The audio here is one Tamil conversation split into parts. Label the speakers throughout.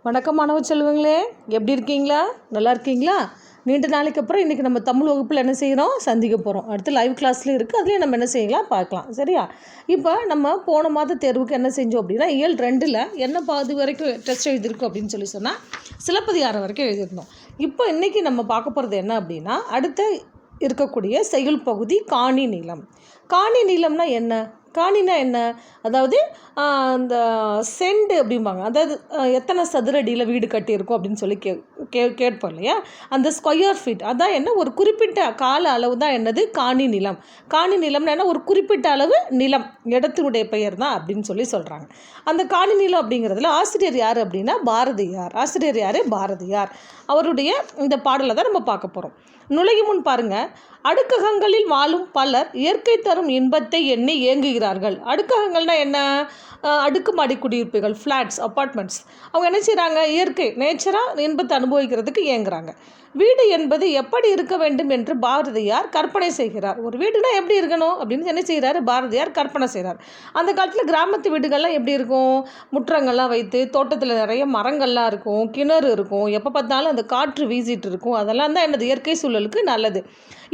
Speaker 1: வணக்கம் மாணவ செல்வங்களே, எப்படி இருக்கீங்களா? நல்லா இருக்கீங்களா? நீண்ட நாளைக்கு அப்புறம் இன்றைக்கி நம்ம தமிழ் வகுப்பில் என்ன செய்கிறோம், சந்திக்க போகிறோம். அடுத்து லைவ் கிளாஸில் இருக்குது, அதுலேயும் நம்ம என்ன செய்யலாம் பார்க்கலாம். சரியா? இப்போ நம்ம போன மாத தேர்வுக்கு என்ன செஞ்சோம் அப்படின்னா, இயல் 2ல் என்ன பாதி வரைக்கும் டெஸ்ட் எழுதியிருக்கோம் அப்படின்னு சொன்னால் சிலப்பதிகாரம் வரைக்கும் எழுதியிருந்தோம். இப்போ இன்றைக்கி நம்ம பார்க்க போகிறது என்ன அப்படின்னா, அடுத்த இருக்கக்கூடிய செய்யுள் பகுதி காணி நீளம். காணி நீளம்னா என்ன? காணினா என்ன? அதாவது இந்த செண்டு அப்படிம்பாங்க. அதாவது எத்தனை சதுரடியில் வீடு கட்டியிருக்கோம் அப்படின்னு சொல்லி கேட்போம் இல்லையா? அந்த ஸ்கொயர் ஃபீட் அதான் என்ன, ஒரு குறிப்பிட்ட கால அளவு தான் என்னது காணி நிலம். காணி நிலம்னா என்ன, ஒரு குறிப்பிட்ட அளவு நிலம், இடத்தினுடைய பெயர் தான் அப்படின்னு சொல்லி சொல்கிறாங்க. அந்த காணி நிலம் அப்படிங்கிறதுல ஆசிரியர் யார் அப்படின்னா பாரதியார். ஆசிரியர் யார்? பாரதியார். அவருடைய இந்த பாடலை தான் நம்ம பார்க்க போகிறோம். நுழையும் முன் பாருங்கள். அடுக்ககங்களில் வாழும் பலர் இயற்கை தரும் இன்பத்தை எண்ணி ஏங்குகிறார்கள். அடுக்ககங்கள்னா என்ன? அடுக்குமாடி குடியிருப்புகள், ஃப்ளாட்ஸ், அப்பார்ட்மெண்ட்ஸ். அவங்க என்ன செய்கிறாங்க? இயற்கை நேச்சராக இன்பத்தை அனுபவிக்கிறதுக்கு ஏங்குறாங்க. வீடு என்பது எப்படி இருக்க வேண்டும் என்று பாரதியார் கற்பனை செய்கிறார். ஒரு வீடுனா எப்படி இருக்கணும் அப்படின்னு என்ன செய்கிறார்? பாரதியார் கற்பனை செய்கிறார். அந்த காலத்தில் கிராமத்து வீடுகள்லாம் எப்படி இருக்கும்? முற்றங்கள்லாம் வைத்து, தோட்டத்தில் நிறைய மரங்கள்லாம் இருக்கும், கிணறு இருக்கும், எப்போ பார்த்தாலும் அந்த காற்று வீசிட்டு இருக்கும். அதெல்லாம் தான் என்னது, இயற்கை சூழலுக்கு நல்லது.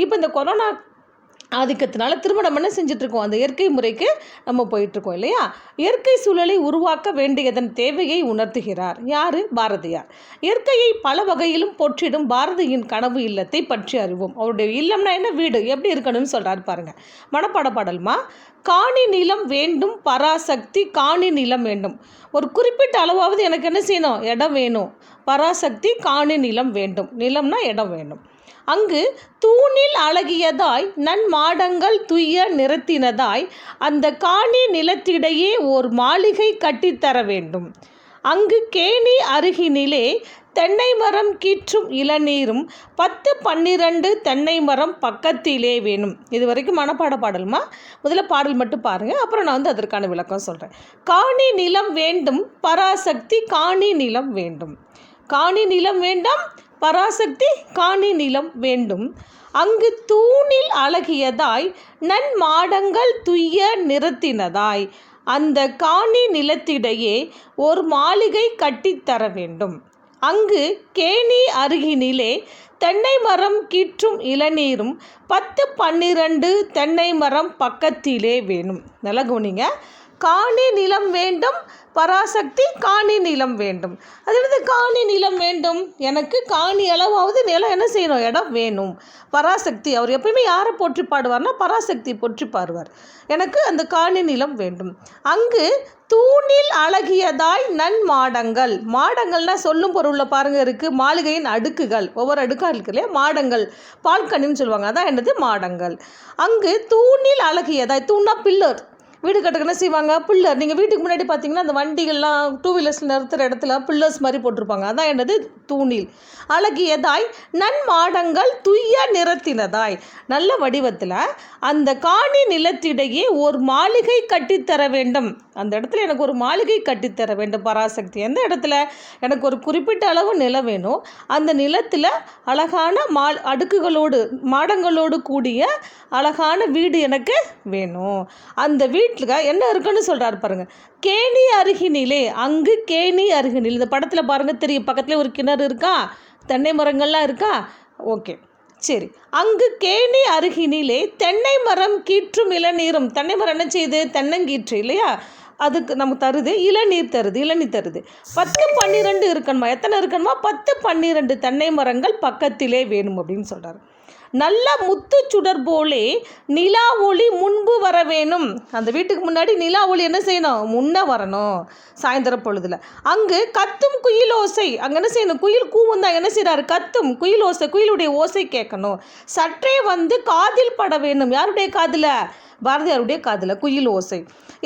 Speaker 1: இப்போ இந்த கொரோனா ஆதிக்கத்தினால திரும்ப நம்ம என்ன செஞ்சிட்ருக்கோம், அந்த இயற்கை முறைக்கு நம்ம போயிட்டுருக்கோம் இல்லையா? இயற்கை சூழலை உருவாக்க வேண்டியதன் தேவையை உணர்த்துகிறார். யார்? பாரதியார். இயற்கையை பல வகையிலும் போற்றிடும் பாரதியின் கனவு இல்லத்தை பற்றி அறிவோம். அவருடைய இல்லம்னா என்ன? வீடு எப்படி இருக்கணும்னு சொல்கிறாரு பாருங்கள். மனப்பாட பாடல்மா. காணி நிலம் வேண்டும் பராசக்தி, காணி நிலம் வேண்டும். ஒரு குறிப்பிட்ட அளவாவது எனக்கு என்ன செய்யணும்? இடம் வேணும். பராசக்தி காணி நிலம் வேண்டும். நிலம்னா இடம் வேணும். அங்கு தூணில் அழகியதாய் நன்மாடங்கள் துய்ய நிறத்தினதாய் அந்த காணி நிலத்திடையே ஓர் மாளிகை கட்டித்தர வேண்டும். அங்கு கேணி அருகினிலே தென்னை மரம் கீற்றும் இளநீரும் 10-12 தென்னை மரம் பக்கத்திலே வேணும். இது வரைக்கும் மனப்பாட பாடல்மா. முதல்ல பாடல் மட்டும் பாருங்கள், அப்புறம் நான் அதற்கான விளக்கம் சொல்கிறேன். காணி நிலம் வேண்டும் பராசக்தி, காணி நிலம் வேண்டும். காணி நிலம் வேண்டும் பராசக்தி, காணி நிலம் வேண்டும். அங்கு தூணில் அழகியதாய் நன்மாடங்கள் துய்ய நிறத்தினதாய் அந்த காணி நிலத்திடையே ஒரு மாளிகை கட்டித்தர வேண்டும். அங்கு கேணி அருகினிலே தென்னை மரம் கீற்றும் இளநீரும் 10-12 தென்னை மரம் பக்கத்திலே வேணும். நல்லா கவனிங்க. காணி நிலம் வேண்டும் பராசக்தி, காணி நிலம் வேண்டும். அதிலிருந்து காணி நிலம் வேண்டும், எனக்கு காணி அளவாவது நிலம் என்ன செய்யணும், இடம் வேணும். பராசக்தி அவர் எப்பயுமே யாரை போற்றி பாடுவார்னா பராசக்தி போற்றி பாடுவார். எனக்கு அந்த காணி நிலம் வேண்டும். அங்கு தூணில் அழகியதாய் நன்மாடங்கள். மாடங்கள்னால் சொல்லும் பொருளில் பாருங்கள் இருக்குது. மாளிகையின் அடுக்குகள், ஒவ்வொரு அடுக்காக இருக்கு இல்லையா? மாடங்கள், பால்கனின்னு சொல்லுவாங்க. அதான் என்னது, மாடங்கள். அங்கு தூணில் அழகியதாய், தூணா பில்லர். வீடு கட்டுக்கு என்ன செய்வாங்க? பில்லர். நீங்கள் வீட்டுக்கு முன்னாடி பார்த்தீங்கன்னா அந்த வண்டிகள்லாம் 2 வீலர்ஸில் நிறுத்துகிற இடத்துல பில்லர்ஸ் மாதிரி போட்டிருப்பாங்க. அதான் என்னது, தூணில் அழகியதாய் நன்மாடங்கள் துய்ய நிறத்தினதாய், நல்ல வடிவத்தில் அந்த காணி நிலத்திடையே ஒரு மாளிகை கட்டித்தர வேண்டும். அந்த இடத்துல எனக்கு ஒரு மாளிகை கட்டித்தர வேண்டும் பராசக்தி. எந்த இடத்துல? எனக்கு ஒரு குறிப்பிட்ட அளவு நிலம் வேணும். அந்த நிலத்தில் அழகான அடுக்குகளோடு மாடங்களோடு கூடிய அழகான வீடு எனக்கு வேணும். அந்த வீட்டில் என்ன இருக்குன்னு சொல்கிறார் பாருங்கள். கேணி அருகினிலே, அங்கு கேணி அருகினில், இந்த படத்தில் பாருங்கள் தெரியும், பக்கத்தில் ஒரு கிணறு இருக்கா, தென்னை மரங்கள்லாம் இருக்கா? ஓகே, சரி. அங்கு கேணி அருகினிலே தென்னை மரம் கீற்றும் இளநீரும். தென்னை மரம் என்ன செய்யுது? தென்னங்கீற்று இல்லையா? அதுக்கு நமக்கு தருது, இளநீர் தருது. 10-12 இருக்கணுமா? எத்தனை இருக்கணுமா? 10-12 தென்னை மரங்கள் பக்கத்திலே வேணும் அப்படின்னு சொல்கிறார். நல்ல முத்து சுடர் போலே நிலா ஒளி முன்பு வர வேணும். அந்த வீட்டுக்கு முன்னாடி நிலா ஒளி என்ன செய்யணும்? முன்ன வரணும், சாயந்தர பொழுதுல. அங்கு கத்தும் குயில் ஓசை, அங்கே என்ன செய்யணும்? குயில் கூவும் தான் என்ன செய்கிறாரு? கத்தும் குயில் ஓசை, குயிலுடைய ஓசை கேட்கணும். சற்றே வந்து காதில் பட வேணும். யாருடைய காதில்? பாரதியாருடைய காதில் குயில் ஓசை.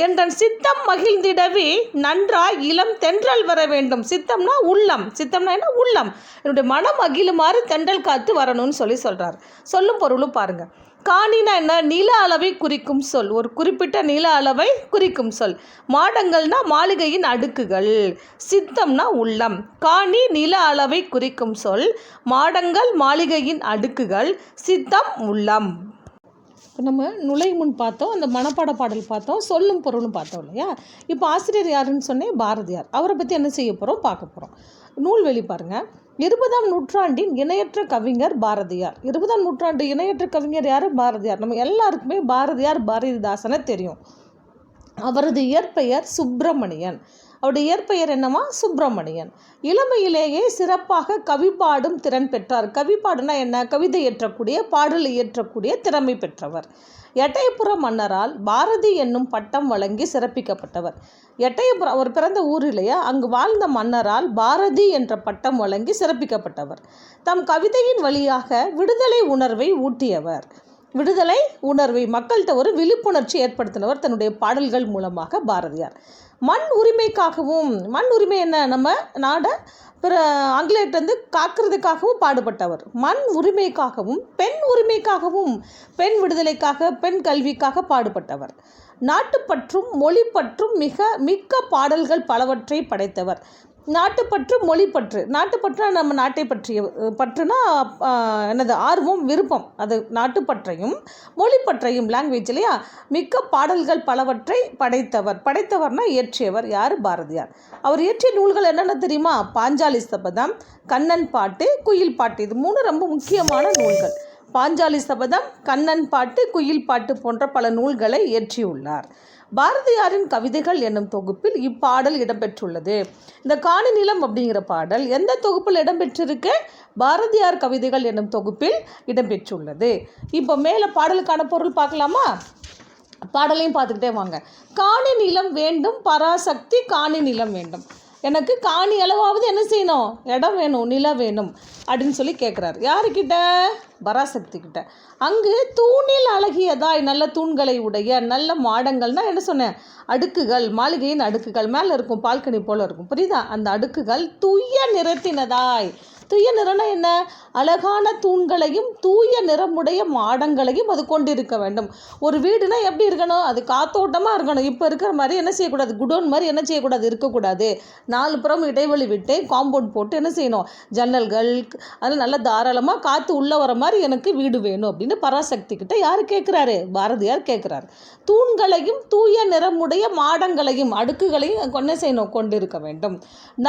Speaker 1: என்றன் சித்தம் மகிழ்ந்திடவே நன்றாய் இளம் தென்றல் வர வேண்டும். சித்தம்னா உள்ளம். சித்தம்னா என்ன? உள்ளம். என்னுடைய மனம் மகிழுமாறு தென்றல் காத்து வரணும்னு சொல்கிறார். சொல்லும் பொருளும் பாருங்கள். காணினா என்ன? நில அளவை குறிக்கும் சொல், ஒரு குறிப்பிட்ட நில அளவை குறிக்கும் சொல். மாடங்கள்னா மாளிகையின் அடுக்குகள். சித்தம்னா உள்ளம். காணி நில அளவை குறிக்கும் சொல். மாடங்கள் மாளிகையின் அடுக்குகள். சித்தம் உள்ளம். இப்போ நம்ம நுழைமுன் பார்த்தோம், அந்த மனப்பாட பாடல் பார்த்தோம், சொல்லும் பொருளும் பார்த்தோம் இல்லையா? இப்போ ஆசிரியர் யாருன்னு சொன்னேன், பாரதியார். அவரை பற்றி என்ன செய்ய போகிறோம், பார்க்க போகிறோம். நூல்வெளி பாருங்கள். 20ஆம் நூற்றாண்டின் இணையற்ற கவிஞர் பாரதியார். 20ஆம் நூற்றாண்டு இணையற்ற கவிஞர் யார்? பாரதியார். நம்ம எல்லாருக்குமே பாரதியார், பாரதிதாசனை தெரியும். அவரது இயற்பெயர் சுப்பிரமணியன். அவருடைய இயற்பெயர் என்னமா? சுப்பிரமணியன். இளமையிலேயே சிறப்பாக கவி பாடும் திறன் பெற்றார். கவி பாடுனா என்ன? கவிதை இயற்றக்கூடிய, பாடல் இயற்றக்கூடிய திறமை பெற்றவர். எட்டயபுர மன்னரால் பாரதி என்னும் பட்டம் வழங்கி சிறப்பிக்கப்பட்டவர். எட்டயபுரம் அவர் பிறந்த ஊர் இல்லையா, அங்கு வாழ்ந்த மன்னரால் பாரதி என்ற பட்டம் வழங்கி சிறப்பிக்கப்பட்டவர். தம் கவிதையின் வழியாக விடுதலை உணர்வை ஊட்டியவர். விடுதலை உணர்வை மக்கள்கிட்ட ஒரு விழிப்புணர்ச்சி ஏற்படுத்தினவர் தன்னுடைய பாடல்கள் மூலமாக பாரதியார். மண் உரிமைக்காகவும், மண் உரிமை என்ன, நம்ம நாடை பிற ஆங்கிலேயர்கிட்ட காக்கிறதுக்காகவும் பாடுபட்டவர். மண் உரிமைக்காகவும் பெண் உரிமைக்காகவும், பெண் விடுதலைக்காக, பெண் கல்விக்காக பாடுபட்டவர். நாட்டுப்பற்றும் மொழிப்பற்றும் மிக்க பாடல்கள் பலவற்றை படைத்தவர். நாட்டுப்பற்று, மொழிப்பற்று. நாட்டுப்பற்றுனா நம்ம நாட்டை பற்றிய பற்றுனா என்னது, ஆர்வம், விருப்பம். அது நாட்டுப்பற்றையும் மொழிப்பற்றையும், லாங்குவேஜ் இல்லையா, மிக்க பாடல்கள் பலவற்றை படைத்தவர். படைத்தவர்னா இயற்றியவர் யார்? பாரதியார். அவர் இயற்றிய நூல்கள் என்னென்ன தெரியுமா? பாஞ்சாலி சபதம், கண்ணன் பாட்டு, குயில் பாட்டு. இது 3 ரொம்ப முக்கியமான நூல்கள். பாஞ்சாலி சபதம், கண்ணன் பாட்டு, குயில் பாட்டு போன்ற பல நூல்களை இயற்றியுள்ளார். பாரதியாரின் கவிதைகள் என்னும் தொகுப்பில் இப்பாடல் இடம்பெற்றுள்ளது. இந்த காணி நிலம் அப்படிங்கிற பாடல் எந்த தொகுப்பில் இடம்பெற்றிருக்கு? பாரதியார் கவிதைகள் என்னும் தொகுப்பில் இடம்பெற்றுள்ளது. இப்போ மேலே பாடலுக்கான பொருள் பார்க்கலாமா? பாடலையும் பார்த்துக்கிட்டே வாங்க. காணி நிலம் வேண்டும் பராசக்தி, காணி நிலம் வேண்டும். எனக்கு காணி அளவாவது என்ன செய்யணும்? இடம் வேணும், நிலம் வேணும் அப்படின்னு சொல்லி கேட்குறாரு. யாருக்கிட்ட? பராசக்தி கிட்ட. அங்கு தூணில் அழகியதாய், நல்ல தூண்களை உடைய நல்ல மாடங்கள்னால் என்ன சொன்னேன்? அடுக்குகள், மாளிகையின் அடுக்குகள் மேலே இருக்கும், பால்கனி போல் இருக்கும், புரியுதா? அந்த அடுக்குகள் தூய நிறத்தினதாய். தூய நிறம்னா என்ன? அழகான தூண்களையும் தூய நிறமுடைய மாடங்களையும் அது கொண்டிருக்க வேண்டும். ஒரு வீடுனா எப்படி இருக்கணும்? அது காத்தோட்டமாக இருக்கணும். இப்போ இருக்கிற மாதிரி என்ன செய்யக்கூடாது? குடோன் மாதிரி என்ன செய்யக்கூடாது? இருக்கக்கூடாது. 4 புறம் இடைவெளி விட்டு காம்பவுண்ட் போட்டு என்ன செய்யணும்? ஜன்னல்கள், அதில் நல்லா தாராளமாக காற்று உள்ளே வர மாதிரி எனக்கு வீடு வேணும் அப்படின்னு பராசக்தி கிட்ட யார் கேட்குறாரு? பாரதியார் கேட்குறாரு. தூண்களையும் தூய நிறமுடைய மாடங்களையும் அடுக்குகளையும் என்ன செய்யணும்? கொண்டிருக்க வேண்டும்.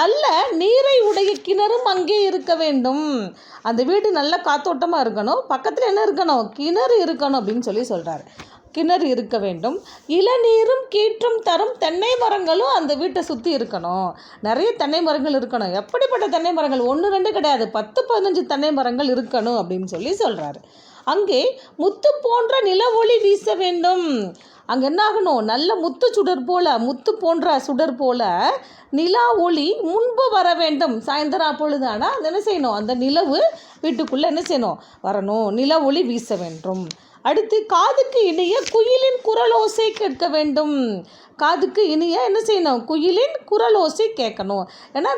Speaker 1: நல்ல நீரை உடைய கிணறும் அங்கே இருக்க வேண்டும். அந்த வீடு நல்ல காத்தோட்டமாக இருக்கணும். பக்கத்தில் என்ன இருக்கணும்? கிணறு இருக்கணும் அப்படின்னு சொல்லி சொல்கிறாரு. கிணறு இருக்க வேண்டும். இளநீரும் கீற்றும் தரும் தென்னை மரங்களும் அந்த வீட்டை சுற்றி இருக்கணும். நிறைய தென்னை மரங்கள் இருக்கணும். எப்படிப்பட்ட தென்னை மரங்கள்? 1 2 கிடையாது, 10 15 தென்னை மரங்கள் இருக்கணும் அப்படின்னு சொல்லி சொல்கிறாரு. அங்கே முத்து போன்ற நில ஒளி வீச வேண்டும். அங்கே என்ன ஆகணும்? நல்ல முத்து சுடர் போல, முத்து போன்ற சுடர் போல நிலா ஒளி முன்பு வர வேண்டும். சாயந்தரம் பொழுது ஆனால் என்ன செய்யணும்? அந்த நிலவு வீட்டுக்குள்ளே என்ன செய்யணும்? வரணும். நில ஒளி வீச வேண்டும். அடுத்து காதுக்கு இனிய குயிலின் குரலோசை கேட்க வேண்டும். காதுக்கு இனிய என்ன செய்யணும்? குயிலின் குரலோசை கேட்கணும். ஏன்னா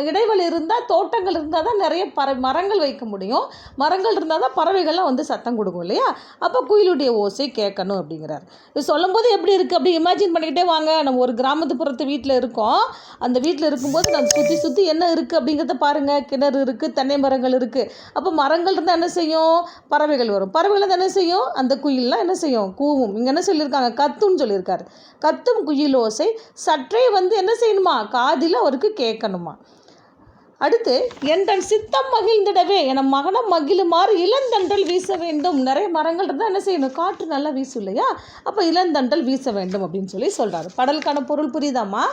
Speaker 1: இடைவெளி இருந்தால், தோட்டங்கள் இருந்தால் தான் நிறைய மரங்கள் வைக்க முடியும். மரங்கள் இருந்தால் தான் பறவைகள்லாம் வந்து சத்தம் கொடுக்கும் இல்லையா? அப்போ குயிலுடைய ஓசை கேட்கணும் அப்படிங்கிறார். இது சொல்லும் போது எப்படி இருக்குது அப்படி இமேஜின் பண்ணிக்கிட்டே வாங்க. நம்ம ஒரு கிராமத்துப்புறத்து வீட்டில் இருக்கோம். அந்த வீட்டில் இருக்கும்போது நம்ம சுற்றி சுற்றி என்ன இருக்குது அப்படிங்கிறத பாருங்கள். கிணறு இருக்குது, தென்னை மரங்கள் இருக்குது. அப்போ மரங்கள் இருந்தால் என்ன செய்யும்? பறவைகள் வரும். பறவைகள் என்ன செய்யும்? அந்த குயில்லாம் என்ன செய்யும்? கூவும். இங்கே என்ன சொல்லியிருக்காங்க? கத்துன்னு சொல்லியிருக்காரு. கத்தும் குயிலோசை சற்றே வந்து என்ன செய்யணுமா? காதில் அவருக்கு கேட்கணுமா. அடுத்து என் சித்தம் மகிழ்ந்திடவே என மகனம் மகிழுமாறு இளந்தண்டல் வீச வேண்டும். நிறைய மரங்கள் இருந்தால் என்ன செய்யணும்? காற்று நல்லா வீசும் இல்லையா? அப்போ இளந்தண்டல் வீச வேண்டும் அப்படின்னு சொல்லி சொல்கிறாரு. பாடலுக்கான பொருள் புரியுதாம்மா?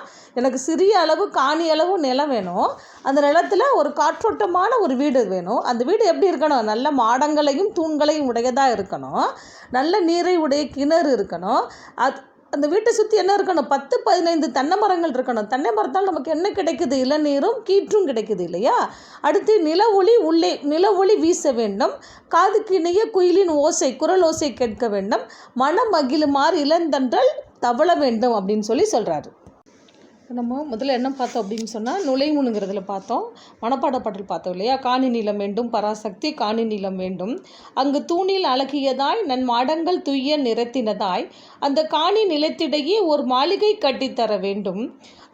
Speaker 1: எனக்கு சிறிய அளவு காணி அளவு நிலம் வேணும். அந்த நிலத்தில் ஒரு காற்றோட்டமான ஒரு வீடு வேணும். அந்த வீடு எப்படி இருக்கணும்? நல்ல மாடங்களையும் தூண்களையும் உடையதாக இருக்கணும். நல்ல நீரை உடைய கிணறு இருக்கணும். அந்த வீட்டை சுற்றி என்ன இருக்கணும்? 10 15 தென்னை மரங்கள் இருக்கணும். தென்னை மரத்தால் நமக்கு என்ன கிடைக்குது? இளநீரும் கீற்றும் கிடைக்குது இல்லையா? அடுத்து நில ஒளி வீச வேண்டும். காதுக்கு இணைய குயிலின் ஓசை, குரல் ஓசை கேட்க வேண்டும். மனம் மகிழுமாறு இளந்தன்றல் தவள வேண்டும் அப்படின்னு சொல்லி சொல்கிறாரு. நம்ம முதல்ல என்ன பார்த்தோம் அப்படின்னு சொன்னால், நுழைமுனுங்கிறதுல பார்த்தோம். மனப்பாட பாடல் பார்த்தோம் இல்லையா? காணி நிலம் வேண்டும் பராசக்தி, காணி நிலம் வேண்டும். அங்கு தூணில் அழகியதாய் நன் மாடங்கள் துய்ய நிறத்தினதாய் அந்த காணி நிலத்திடையே ஒரு மாளிகை கட்டித்தர வேண்டும்.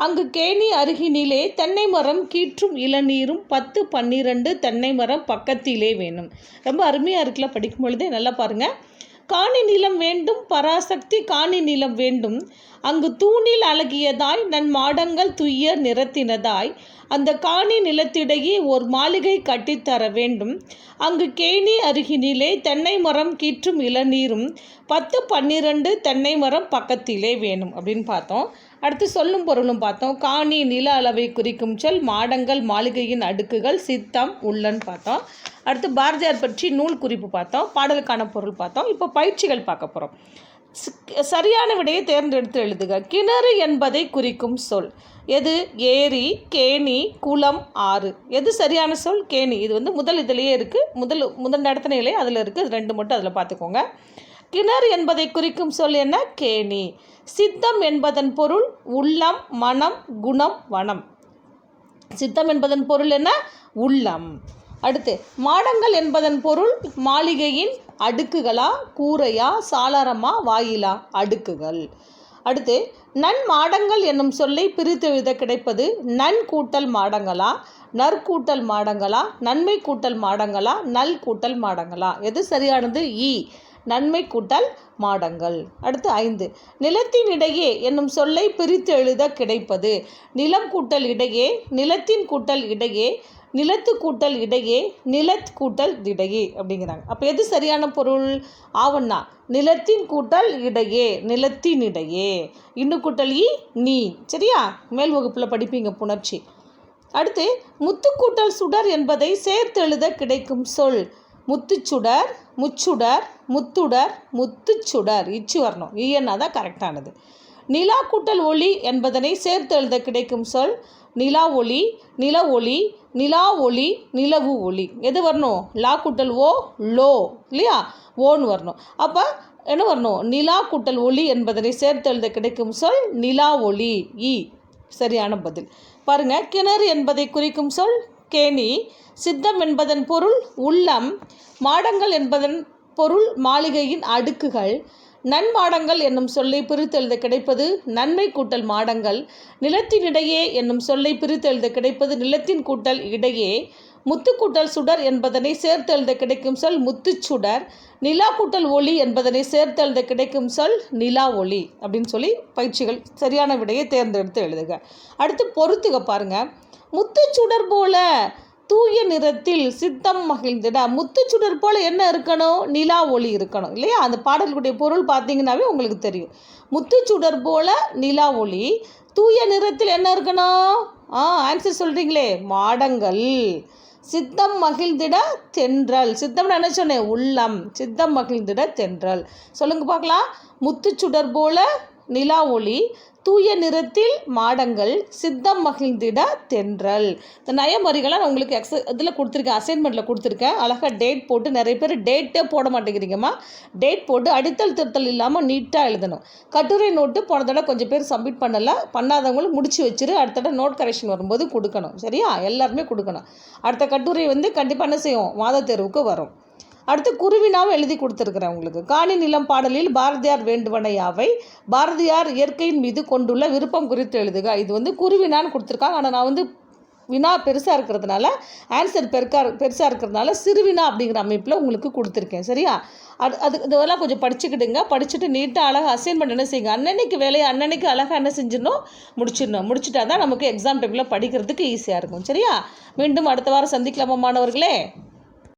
Speaker 1: அங்கு கேணி அருகினிலே தென்னை மரம் கீற்றும் இளநீரும் 10 12 தென்னை மரம் பக்கத்திலே வேணும். ரொம்ப அருமையாக இருக்குல்ல? படிக்கும் பொழுதே நல்லா பாருங்கள். காணி நிலம் வேண்டும் பராசக்தி காணி நிலம் வேண்டும், அங்கு தூணில் அழகியதாய் நன் மாடங்கள் துய்ய நிறத்தினதாய், அந்த காணி நிலத்திடையே ஓர் மாளிகை கட்டித்தர வேண்டும், அங்கு கேணி அருகினிலே தென்னை மரம் கீற்றும் இளநீரும் 10 12 தென்னை மரம் பக்கத்திலே வேணும் அப்படின்னு பார்த்தோம். அடுத்து சொல்லும் பொருளும் பார்த்தோம். காணி நில அளவை குறிக்கும் சொல், மாடங்கள் மாளிகையின் அடுக்குகள், சித்தம் உள்ளன்னு பார்த்தோம். அடுத்து பாரதியார் பற்றி நூல் குறிப்பு பார்த்தோம், பாடலுக்கான பொருள் பார்த்தோம். இப்போ பயிற்சிகள் பார்க்க போகிறோம். சரியான விடையை தேர்ந்தெடுத்து எழுதுக. கிணறு என்பதை குறிக்கும் சொல் எது? ஏரி, கேணி, குளம், ஆறு. எது சரியான சொல்? கேணி. இது வந்து முதல் இதிலேயே இருக்குது, முதல் நடத்தினையிலே அதில் இருக்குது. இது 2 மட்டும் அதில் பார்த்துக்கோங்க. கிணறு என்பதை குறிக்கும் சொல் என்ன? கேணி. சித்தம் என்பதன் பொருள் உள்ளம், மனம், குணம், வனம். சித்தம் என்பதன் பொருள் என்ன? உள்ளம். அடுத்து மாடங்கள் என்பதன் பொருள் மாளிகையின் அடுக்குகளா, கூரையா, சாளரமா, வாயிலா? அடுக்குகள். அடுத்து நன்மாடங்கள் என்னும் சொல்லை பிரித்து எழுத கிடைப்பது நன் கூட்டல் மாடங்களா, நற்கூட்டல் மாடங்களா, நன்மை கூட்டல் மாடங்களா, நல் கூட்டல் மாடங்களா? எது சரியானது? இ, நன்மை கூட்டல் மாடங்கள். அடுத்து 5 நிலத்தின் இடையே என்னும் சொல்லை பிரித்து எழுத கிடைப்பது நிலம் கூட்டல் இடையே, நிலத்தின் கூட்டல் இடையே, நிலத்து கூட்டல் இடையே, நிலத் கூட்டல் இடையே அப்படிங்கிறாங்க. அப்போ எது சரியான பொருள்? ஆவண்ணா நிலத்தின் கூட்டல் இடையே, நிலத்தின் இடையே. இன்னு கூட்டல் இ, நீ. சரியா? மேல் வகுப்பில் படிப்பீங்க புணர்ச்சி. அடுத்து முத்து கூட்டல் சுடர் என்பதை சேர்த்து எழுத கிடைக்கும் சொல் முத்துச்சுடர், முச்சுடர், முத்துடர், முத்துச்சுடர். இச்சு வரணும், ஈயன்னா தான் கரெக்டானது. நிலா கூட்டல் ஒளி என்பதனை சேர்த்து எழுத கிடைக்கும் சொல் நிலா ஒளி, நில ஒளி, நிலா ஒளி, நிலவு ஒளி. எது வரணும்? லா கூட்டல் ஓ, லோ இல்லையா? ஓன்னு வரணும். அப்போ என்ன வரணும்? நிலா கூட்டல் ஒளி என்பதனை சேர்த்து எழுத கிடைக்கும் சொல் நிலா ஒளி. இ சரியான பதில். பாருங்க, கிணறு என்பதை குறிக்கும் சொல் கேணி, சித்தம் என்பதன் பொருள் உள்ளம், மாடங்கள் என்பதன் பொருள் மாளிகையின் அடுக்குகள், நன்மாடங்கள் என்னும் சொல்லை பிரித்து எழுத கிடைப்பது நன்மை கூட்டல் மாடங்கள், நிலத்தினிடையே என்னும் சொல்லை பிரித்து எழுத கிடைப்பது நிலத்தின் கூட்டல் இடையே, முத்து கூட்டல் சுடர் என்பதனை சேர்த்து எழுத கிடைக்கும் சொல் முத்துச்சுடர், நிலா கூட்டல் ஒளி என்பதனை சேர்த்து எழுத கிடைக்கும் சொல் நிலா ஒளி அப்படின்னு சொல்லி பயிற்சிகள் சரியான விடையை தேர்ந்தெடுத்து எழுதுக. அடுத்து பொறுத்துக பாருங்க. முத்துச்சுடர் போல தூய நிறத்தில் சித்தம் மகிழ்ந்திட. முத்துச்சுடர் போல் என்ன இருக்கணும்? நிலா ஒளி இருக்கணும் இல்லையா? அந்த பாடலுடைய பொருள் பார்த்தீங்கன்னாவே உங்களுக்கு தெரியும். முத்துச்சுடர் போல நிலா ஒளி, தூய நிறத்தில் என்ன இருக்கணும்? ஆன்சர் சொல்கிறீங்களே, மாடங்கள். சித்தம் மகிழ்ந்திட தென்றல். சித்தம்னு என்ன சொன்னேன்? உள்ளம். சித்தம் மகிழ்ந்திட தென்றல். சொல்லுங்க பார்க்கலாம். முத்துச்சுடர் போல நிலா ஒளி, தூய நிறத்தில் மாடங்கள், சித்தம் மகிழ்ந்திட தென்றல். இந்த நயமறிகளை நான் உங்களுக்கு இதில் கொடுத்துருக்கேன், அசைன்மெண்ட்டில் கொடுத்துருக்கேன். அழகாக டேட் போட்டு, நிறைய பேர் டேட்டே போட மாட்டேங்கிறீங்கம்மா. டேட் போட்டு அடித்தல் திருத்தல் இல்லாமல் நீட்டாக எழுதணும். கட்டுரை நோட்டு போன தடவை கொஞ்சம் பேர் சப்மிட் பண்ணாதவங்களும் முடிச்சு வச்சுரு. அடுத்த தடவை நோட் கரெக்ஷன் வரும்போது கொடுக்கணும். சரியா? எல்லாருமே கொடுக்கணும். அடுத்த கட்டுரை கண்டிப்பாக என்ன செய்யும்? மாத தேர்வுக்கு வரும். அடுத்து குருவினாவும் எழுதி கொடுத்துருக்குறேன் உங்களுக்கு. காணி நிலம் பாடலில் பாரதியார் வேண்டுவன யாவை? பாரதியார் இயற்கையின் மீது கொண்டுள்ள விருப்பம் குறித்து எழுதுக. இது குருவினான்னு கொடுத்துருக்காங்க. ஆனால் நான் வினா பெருசாக இருக்கிறதுனால, ஆன்சர் பெருசாக இருக்கிறதுனால சிறுவினா அப்படிங்கிற அமைப்பில் உங்களுக்கு கொடுத்துருக்கேன். சரியா? இதெல்லாம் கொஞ்சம் படிச்சுக்கிடுங்க. படிச்சுட்டு நீட்டாக அழகாக அசைன்மெண்ட் என்ன செய்யுங்க, அன்னன்னைக்கு வேலையை அன்னன்னைக்கு அழகாக என்ன செஞ்சிடணும்? முடிச்சுட்டா தான் நமக்கு எக்ஸாம் டைமில் படிக்கிறதுக்கு ஈஸியாக இருக்கும். சரியா? மீண்டும் அடுத்த வாரம் சந்திக்கலாமா மாணவர்களே?